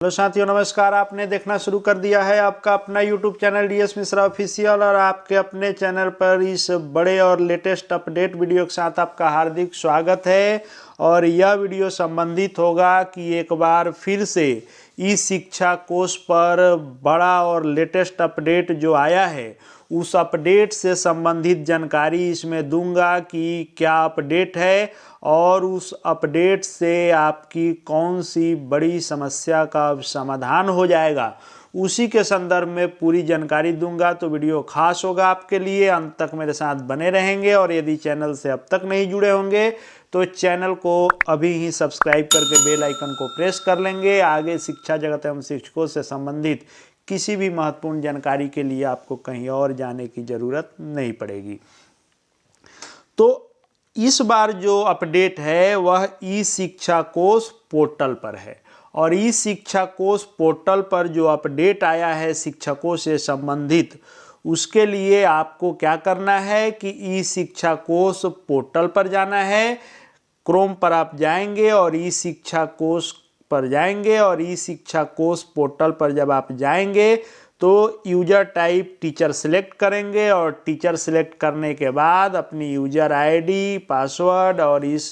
Hello साथियों, नमस्कार। आपने देखना शुरू कर दिया है आपका अपना YouTube channel DS Mishra official, और आपके अपने चैनल पर इस बड़े और लेटेस्ट अपडेट वीडियो के साथ आपका हार्दिक स्वागत है। और यह वीडियो संबंधित होगा कि एक बार फिर से ई शिक्षा कोष पर बड़ा और लेटेस्ट अपडेट जो आया है, उस अपडेट से संबंधित जानकारी इसमें दूंगा कि क्या अपडेट है और उस अपडेट से आपकी कौन सी बड़ी समस्या का समाधान हो जाएगा, उसी के संदर्भ में पूरी जानकारी दूंगा। तो वीडियो खास होगा आपके लिए, अंत तक मेरे साथ बने रहेंगे। और यदि चैनल से अब तक नहीं जुड़े होंगे तो चैनल को अभी ही सब्सक्राइब करके बेल आइकन को प्रेस कर लेंगे। आगे शिक्षा जगत एवं शिक्षकों से संबंधित किसी भी महत्वपूर्ण जानकारी के लिए आपको कहीं और जाने की ज़रूरत नहीं पड़ेगी। तो इस बार जो अपडेट है वह ई शिक्षा कोष पोर्टल पर है, और ई शिक्षा कोष पोर्टल पर जो अपडेट आया है शिक्षकों से संबंधित, उसके लिए आपको क्या करना है कि ई शिक्षा कोष पोर्टल पर जाना है। क्रोम पर आप जाएंगे और ई शिक्षा कोष पर जाएंगे, और ई शिक्षा कोष पोर्टल पर जब आप जाएंगे तो यूजर टाइप टीचर सेलेक्ट करेंगे, और टीचर सेलेक्ट करने के बाद अपनी यूजर आईडी, पासवर्ड और इस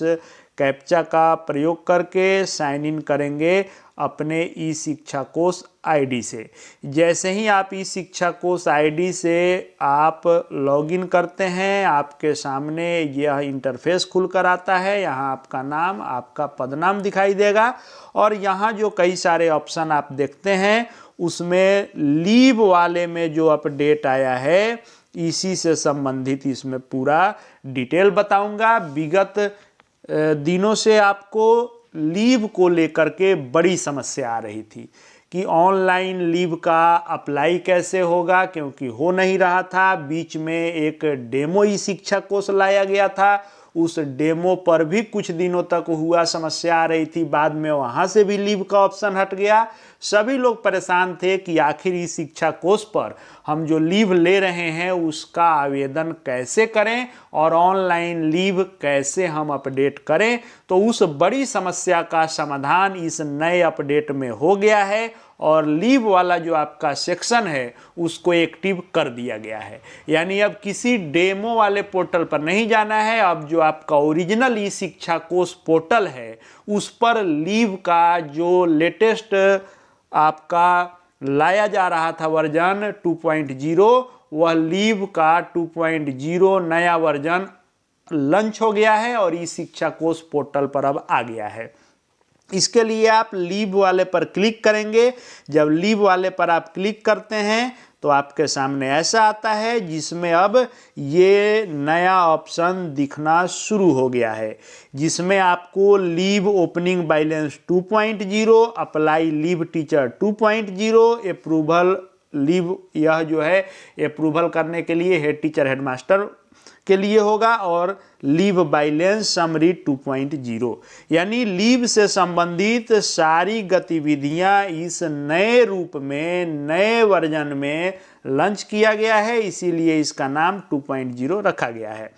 कैप्चा का प्रयोग करके साइन इन करेंगे अपने ई शिक्षा कोष आईडी से। जैसे ही आप ई शिक्षा कोष आईडी से आप लॉगिन करते हैं, आपके सामने यह इंटरफेस खुलकर आता है। यहाँ आपका नाम, आपका पदनाम दिखाई देगा, और यहाँ जो कई सारे ऑप्शन आप देखते हैं उसमें लीव वाले में जो अपडेट आया है इसी से संबंधित इसमें पूरा डिटेल बताऊंगा। विगत दिनों से आपको लीव को लेकर के बड़ी समस्या आ रही थी कि ऑनलाइन लीव का अप्लाई कैसे होगा, क्योंकि हो नहीं रहा था। बीच में एक डेमो ई शिक्षा कोष लाया गया था, उस डेमो पर भी कुछ दिनों तक हुआ, समस्या आ रही थी। बाद में वहाँ से भी लीव का ऑप्शन हट गया। सभी लोग परेशान थे कि आखिर इस शिक्षा कोष पर हम जो लीव ले रहे हैं उसका आवेदन कैसे करें और ऑनलाइन लीव कैसे हम अपडेट करें। तो उस बड़ी समस्या का समाधान इस नए अपडेट में हो गया है, और लीव वाला जो आपका सेक्शन है उसको एक्टिव कर दिया गया है। यानी अब किसी डेमो वाले पोर्टल पर नहीं जाना है। अब जो आपका ओरिजिनल ई शिक्षा कोष पोर्टल है उस पर लीव का जो लेटेस्ट आपका लाया जा रहा था वर्जन 2.0, वह लीव का 2.0 नया वर्जन लॉन्च हो गया है और ई शिक्षा कोष पोर्टल पर अब आ गया है। इसके लिए आप लीव वाले पर क्लिक करेंगे। जब लीव वाले पर आप क्लिक करते हैं तो आपके सामने ऐसा आता है, जिसमें अब ये नया ऑप्शन दिखना शुरू हो गया है, जिसमें आपको leave opening balance 2.0, apply leave teacher 2.0, approval leave, यह जो है अप्रूवल करने के लिए हेड टीचर हेडमास्टर के लिए होगा, और लीव बैलेंस समरी 2.0। यानी लीव से संबंधित सारी गतिविधियां इस नए रूप में, नए वर्जन में लॉन्च किया गया है, इसीलिए इसका नाम 2.0 रखा गया है।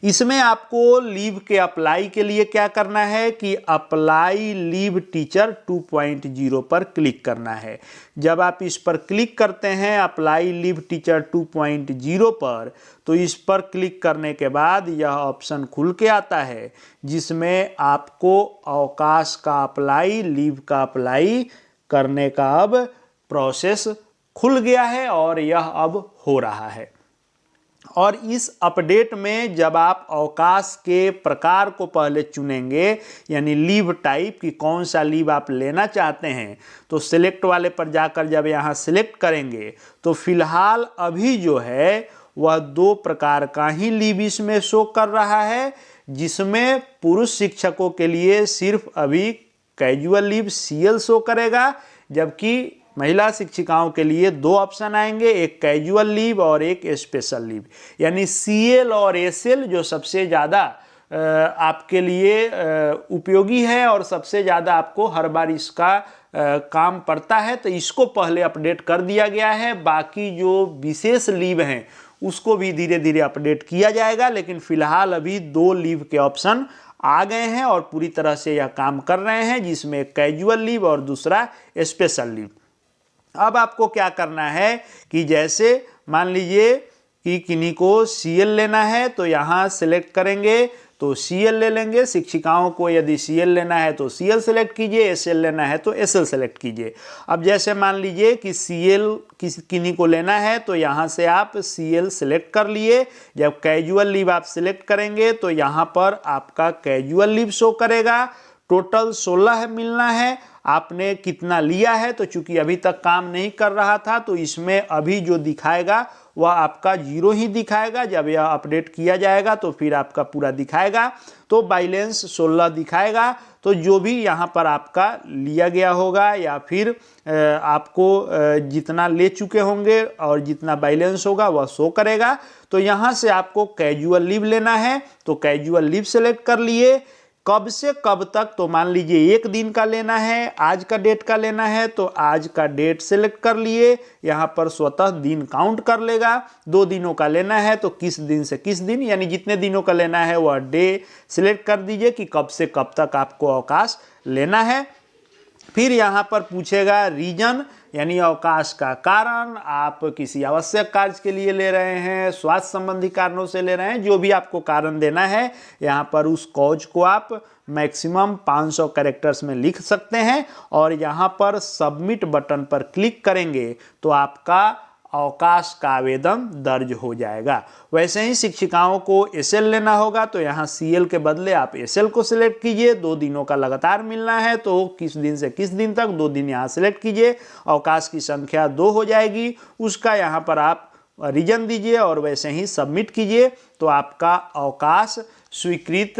इसमें आपको लीव के अप्लाई के लिए क्या करना है कि अप्लाई लीव टीचर 2.0 पर क्लिक करना है। जब आप इस पर क्लिक करते हैं अप्लाई लीव टीचर 2.0 पर, तो इस पर क्लिक करने के बाद यह ऑप्शन खुल के आता है, जिसमें आपको अवकाश का अप्लाई, लीव का अप्लाई करने का अब प्रोसेस खुल गया है और यह अब हो रहा है। और इस अपडेट में जब आप अवकाश के प्रकार को पहले चुनेंगे, यानी लीव टाइप की कौन सा लीव आप लेना चाहते हैं, तो सिलेक्ट वाले पर जाकर जब यहाँ सिलेक्ट करेंगे तो फिलहाल अभी जो है वह 2 प्रकार का ही लीव इसमें शो कर रहा है, जिसमें पुरुष शिक्षकों के लिए सिर्फ अभी कैजुअल लीव CL शो करेगा, जबकि महिला शिक्षिकाओं के लिए 2 ऑप्शन आएंगे, एक कैजुअल लीव और एक स्पेशल लीव। यानी CL और SL जो सबसे ज़्यादा आपके लिए उपयोगी है और सबसे ज़्यादा आपको हर बार इसका काम पड़ता है, तो इसको पहले अपडेट कर दिया गया है। बाकी जो विशेष लीव हैं उसको भी धीरे धीरे अपडेट किया जाएगा, लेकिन फिलहाल अभी 2 लीव के ऑप्शन आ गए हैं और पूरी तरह से यह काम कर रहे हैं, जिसमें कैजुअल लीव और दूसरा स्पेशल लीव। अब आपको क्या करना है कि जैसे मान लीजिए कि किन्हीं को CL लेना है तो यहाँ सिलेक्ट करेंगे तो CL ले लेंगे। शिक्षिकाओं को यदि CL लेना है तो CL सेलेक्ट कीजिए, SL लेना है तो SL सेलेक्ट कीजिए। अब जैसे मान लीजिए कि CL किन्हीं को लेना है तो यहाँ से आप CL सेलेक्ट कर लिए। जब कैजुअल लीव आप सिलेक्ट करेंगे तो यहाँ पर आपका कैजुअल लीव शो करेगा। टोटल 16 मिलना है। आपने कितना लिया है, तो चूंकि अभी तक काम नहीं कर रहा था तो इसमें अभी जो दिखाएगा वह आपका 0 ही दिखाएगा। जब यह अपडेट किया जाएगा तो फिर आपका पूरा दिखाएगा, तो बैलेंस 16 दिखाएगा। तो जो भी यहाँ पर आपका लिया गया होगा या फिर आपको जितना ले चुके होंगे और जितना बैलेंस होगा वह शो करेगा। तो यहाँ से आपको कैजुअल लीव लेना है तो कैजुअल लीव सेलेक्ट कर लिए। कब से कब तक, तो मान लीजिए 1 दिन का लेना है, आज का डेट का लेना है तो आज का डेट सेलेक्ट कर लिए। यहाँ पर स्वतः दिन काउंट कर लेगा। 2 दिनों का लेना है तो किस दिन से किस दिन, यानी जितने दिनों का लेना है वह डे सिलेक्ट कर दीजिए कि कब से कब तक आपको अवकाश लेना है। फिर यहाँ पर पूछेगा रीजन, यानी अवकाश का कारण। आप किसी आवश्यक कार्य के लिए ले रहे हैं, स्वास्थ्य संबंधी कारणों से ले रहे हैं, जो भी आपको कारण देना है यहाँ पर उस कॉज को आप मैक्सिमम 500 कैरेक्टर्स में लिख सकते हैं। और यहाँ पर सबमिट बटन पर क्लिक करेंगे तो आपका अवकाश का आवेदन दर्ज हो जाएगा। वैसे ही शिक्षिकाओं को SL लेना होगा तो यहाँ CL के बदले आप SL को सिलेक्ट कीजिए। 2 दिनों का लगातार मिलना है तो किस दिन से किस दिन तक, 2 दिन यहाँ सिलेक्ट कीजिए। अवकाश की संख्या 2 हो जाएगी, उसका यहाँ पर आप रीजन दीजिए और वैसे ही सबमिट कीजिए तो आपका अवकाश स्वीकृत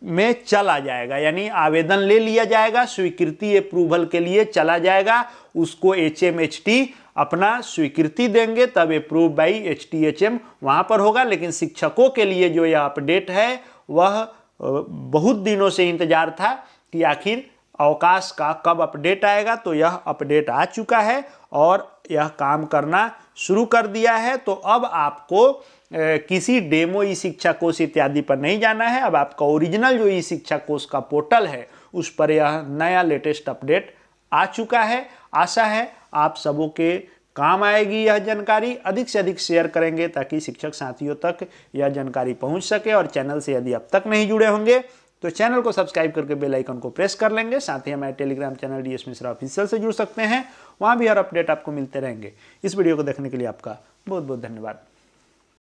में चला जाएगा, यानी आवेदन ले लिया जाएगा, स्वीकृति अप्रूवल के लिए चला जाएगा। उसको HMHT अपना स्वीकृति देंगे, तब अप्रूव बाई HTHM वहाँ पर होगा। लेकिन शिक्षकों के लिए जो यह अपडेट है वह बहुत दिनों से इंतजार था कि आखिर अवकाश का कब अपडेट आएगा, तो यह अपडेट आ चुका है और यह काम करना शुरू कर दिया है। तो अब आपको किसी डेमो ई शिक्षा कोष इत्यादि पर नहीं जाना है। अब आपका ओरिजिनल जो ई शिक्षा कोष का पोर्टल है उस पर यह नया लेटेस्ट अपडेट आ चुका है। आशा है आप सबों के काम आएगी यह जानकारी। अधिक से अधिक शेयर करेंगे ताकि शिक्षक साथियों तक यह जानकारी पहुंच सके। और चैनल से यदि अब तक नहीं जुड़े होंगे तो चैनल को सब्सक्राइब करके बेल आइकन को प्रेस कर लेंगे। साथ ही हमारे Telegram channel DS Mishra official से जुड़ सकते हैं, वहां भी हर अपडेट आपको मिलते रहेंगे। इस वीडियो को देखने के लिए आपका बहुत बहुत धन्यवाद।